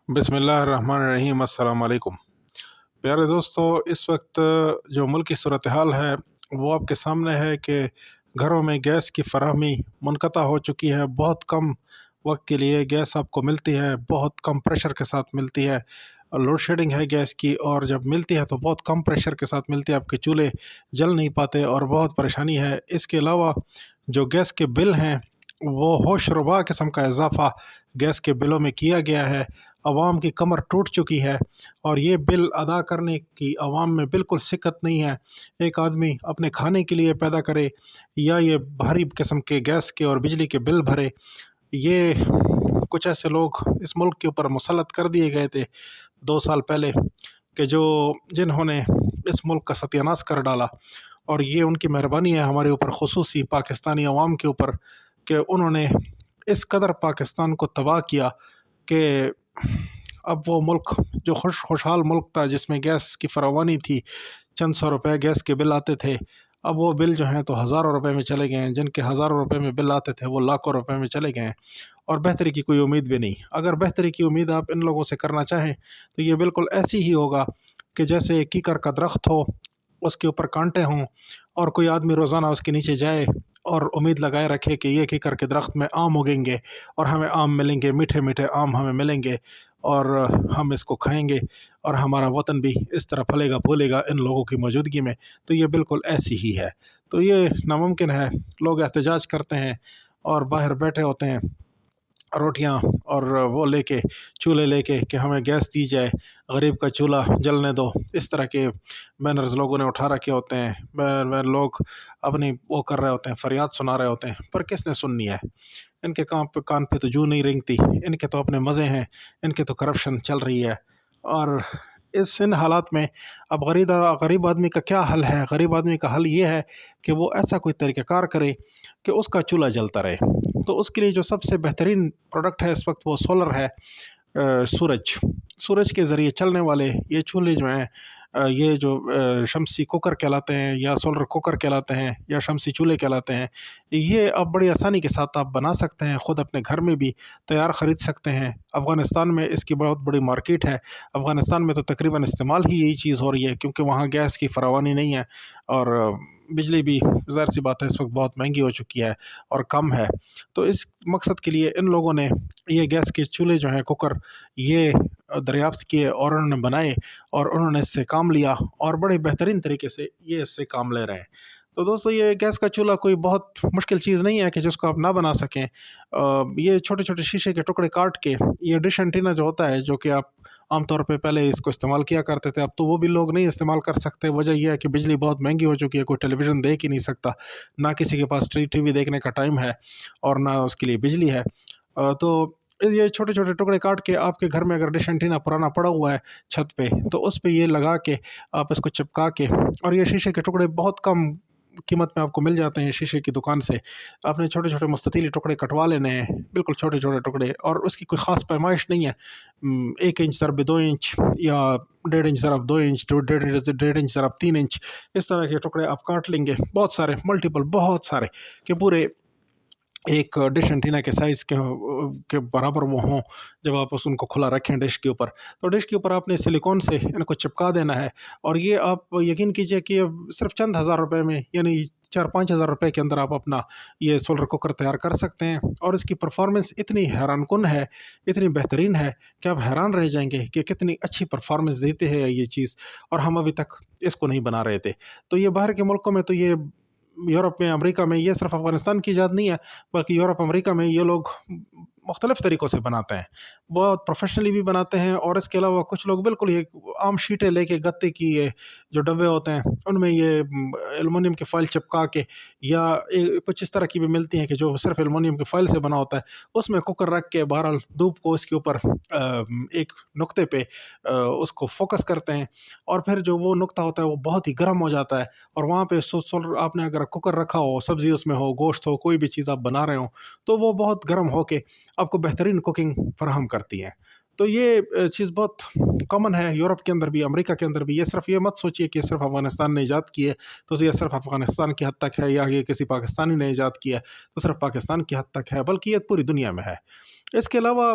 بسم اللہ الرحمن الرحیم۔ السلام علیکم پیارے دوستو، اس وقت جو ملک کی صورتحال ہے وہ آپ کے سامنے ہے کہ گھروں میں گیس کی فراہمی منقطع ہو چکی ہے۔ بہت کم وقت کے لیے گیس آپ کو ملتی ہے، بہت کم پریشر کے ساتھ ملتی ہے۔ لوڈ شیڈنگ ہے گیس کی، اور جب ملتی ہے تو بہت کم پریشر کے ساتھ ملتی ہے، آپ کے چولہے جل نہیں پاتے اور بہت پریشانی ہے۔ اس کے علاوہ جو گیس کے بل ہیں وہ ہوش ربا قسم کا اضافہ گیس کے بلوں میں کیا گیا ہے۔ عوام کی کمر ٹوٹ چکی ہے اور یہ بل ادا کرنے کی عوام میں بالکل سکت نہیں ہے۔ ایک آدمی اپنے کھانے کے لیے پیدا کرے یا یہ بھاری قسم کے گیس کے اور بجلی کے بل بھرے، یہ کچھ ایسے لوگ اس ملک کے اوپر مسلط کر دیے گئے تھے 2 سال پہلے کہ جنہوں نے اس ملک کا ستیہ ناش کر ڈالا، اور یہ ان کی مہربانی ہے ہمارے اوپر، خصوصی پاکستانی عوام کے اوپر، کہ انہوں نے اس قدر پاکستان کو تباہ کیا کہ اب وہ ملک جو خوشحال ملک تھا، جس میں گیس کی فراوانی تھی، چند سو روپے گیس کے بل آتے تھے، اب وہ بل جو ہیں تو ہزاروں روپے میں چلے گئے ہیں۔ جن کے ہزاروں روپے میں بل آتے تھے وہ لاکھوں روپے میں چلے گئے ہیں، اور بہتری کی کوئی امید بھی نہیں۔ اگر بہتری کی امید آپ ان لوگوں سے کرنا چاہیں تو یہ بالکل ایسی ہی ہوگا کہ جیسے کیکر کا درخت ہو، اس کے اوپر کانٹے ہوں، اور کوئی آدمی روزانہ اس کے نیچے جائے اور امید لگائے رکھے کہ یہ کیکر کے درخت میں آم اگیں گے اور ہمیں آم ملیں گے، میٹھے میٹھے آم ہمیں ملیں گے، اور ہم اس کو کھائیں گے اور ہمارا وطن بھی اس طرح پھلے گا پھولے گا ان لوگوں کی موجودگی میں۔ تو یہ بالکل ایسی ہی ہے، تو یہ ناممکن ہے۔ لوگ احتجاج کرتے ہیں اور باہر بیٹھے ہوتے ہیں روٹیاں اور وہ لے کے، چولہے لے کے کہ ہمیں گیس دی جائے، غریب کا چولہا جلنے دو، اس طرح کے بینرز لوگوں نے اٹھا رکھے ہوتے ہیں۔ لوگ اپنی وہ کر رہے ہوتے ہیں، فریاد سنا رہے ہوتے ہیں، پر کس نے سننی ہے؟ ان کے کان پہ تو جو نہیں رینگتی، ان کے تو اپنے مزے ہیں، ان کے تو کرپشن چل رہی ہے۔ اور ان حالات میں اب غریب آدمی کا کیا حل ہے؟ غریب آدمی کا حل یہ ہے کہ وہ ایسا کوئی طریقہ کار کرے کہ اس کا چولہا جلتا رہے۔ تو اس کے لیے جو سب سے بہترین پروڈکٹ ہے اس وقت وہ سولر ہے۔ سورج کے ذریعے چلنے والے یہ چولہے جو ہیں، یہ جو شمسی کوکر کہلاتے ہیں یا سولر کوکر کہلاتے ہیں یا شمسی چولہے کہلاتے ہیں، یہ آپ بڑی آسانی کے ساتھ آپ بنا سکتے ہیں، خود اپنے گھر میں بھی تیار خرید سکتے ہیں۔ افغانستان میں اس کی بہت بڑی مارکیٹ ہے۔ افغانستان میں تو تقریباً استعمال ہی یہی چیز ہو رہی ہے، کیونکہ وہاں گیس کی فراوانی نہیں ہے، اور بجلی بھی ظاہر سی بات ہے اس وقت بہت مہنگی ہو چکی ہے اور کم ہے۔ تو اس مقصد کے لیے ان لوگوں نے یہ گیس کے چولہے جو ہیں، کوکر، یہ دریافت کیے اور انہوں نے بنائے، اور انہوں نے اس سے کام لیا اور بڑے بہترین طریقے سے یہ اس سے کام لے رہے ہیں۔ تو دوستو، یہ گیس کا چولہا کوئی بہت مشکل چیز نہیں ہے کہ جس کو آپ نہ بنا سکیں۔ یہ چھوٹے چھوٹے شیشے کے ٹکڑے کاٹ کے، یہ ڈش اینٹینا جو ہوتا ہے، جو کہ آپ عام طور پہ پہلے اس کو استعمال کیا کرتے تھے، اب تو وہ بھی لوگ نہیں استعمال کر سکتے۔ وجہ یہ ہے کہ بجلی بہت مہنگی ہو چکی ہے، کوئی ٹیلی ویژن دیکھ ہی نہیں سکتا، نہ کسی کے پاس ٹی وی دیکھنے کا ٹائم ہے اور نہ اس کے لیے بجلی ہے۔ تو یہ چھوٹے چھوٹے ٹکڑے کاٹ کے آپ کے گھر میں اگر ڈش اینٹینا پرانا پڑا ہوا ہے چھت پہ، تو اس پہ یہ لگا کے آپ اس کو چپکا کے، اور یہ شیشے کے ٹکڑے بہت کم قیمت میں آپ کو مل جاتے ہیں شیشے کی دکان سے۔ آپ نے چھوٹے چھوٹے مستطیل ٹکڑے کٹوا لینے ہیں، بالکل چھوٹے چھوٹے ٹکڑے، اور اس کی کوئی خاص پیمائش نہیں ہے، 1 انچ ضرب 2 انچ، یا 1.5 انچ ضرب 2 انچ، 1.5 انچ ضرب 3 انچ، اس طرح کے ٹکڑے آپ کاٹ لیں گے، بہت سارے، ملٹیپل، بہت سارے، کہ پورے ایک ڈش اینٹینا کے سائز کے برابر وہ ہوں۔ جب آپ ان کو کھلا رکھیں ڈش کے اوپر، تو ڈش کے اوپر آپ نے سلیکون سے ان کو چپکا دینا ہے، اور یہ آپ یقین کیجئے کہ صرف چند ہزار روپے میں، یعنی 4-5 ہزار روپے کے اندر آپ اپنا یہ سولر کوکر تیار کر سکتے ہیں۔ اور اس کی پرفارمنس اتنی حیران کن ہے، اتنی بہترین ہے کہ آپ حیران رہ جائیں گے کہ کتنی اچھی پرفارمنس دیتے ہیں یہ چیز، اور ہم ابھی تک اس کو نہیں بنا رہے تھے۔ تو یہ باہر کے ملکوں میں، تو یہ یورپ میں، امریکہ میں، یہ صرف افغانستان کی ایجاد نہیں ہے، بلکہ یورپ، امریکہ میں یہ لوگ مختلف طریقوں سے بناتے ہیں، بہت پروفیشنلی بھی بناتے ہیں۔ اور اس کے علاوہ کچھ لوگ بالکل یہ عام شیٹیں لے کے، گتے کی یہ جو ڈبے ہوتے ہیں ان میں یہ ایلومینیم کی فائل چپکا کے، یا کچھ اس طرح کی بھی ملتی ہیں کہ جو صرف ایلومینیم کی فائل سے بنا ہوتا ہے، اس میں کوکر رکھ کے بہرحال دھوپ کو اس کے اوپر ایک نقطے پہ اس کو فوکس کرتے ہیں، اور پھر جو وہ نقطہ ہوتا ہے وہ بہت ہی گرم ہو جاتا ہے، اور وہاں پہ آپ نے اگر کوکر رکھا ہو، سبزی اس میں ہو، گوشت ہو، کوئی بھی چیز آپ بنا رہے ہوں، تو وہ بہت گرم ہو کے آپ کو بہترین کوکنگ فراہم کرتی ہے۔ تو یہ چیز بہت کامن ہے یورپ کے اندر بھی، امریکہ کے اندر بھی۔ یہ صرف یہ مت سوچئے کہ صرف افغانستان نے ایجاد کی ہے تو یہ صرف افغانستان کی حد تک ہے، یا یہ کسی پاکستانی نے ایجاد کیا ہے تو صرف پاکستان کی حد تک ہے، بلکہ یہ پوری دنیا میں ہے۔ اس کے علاوہ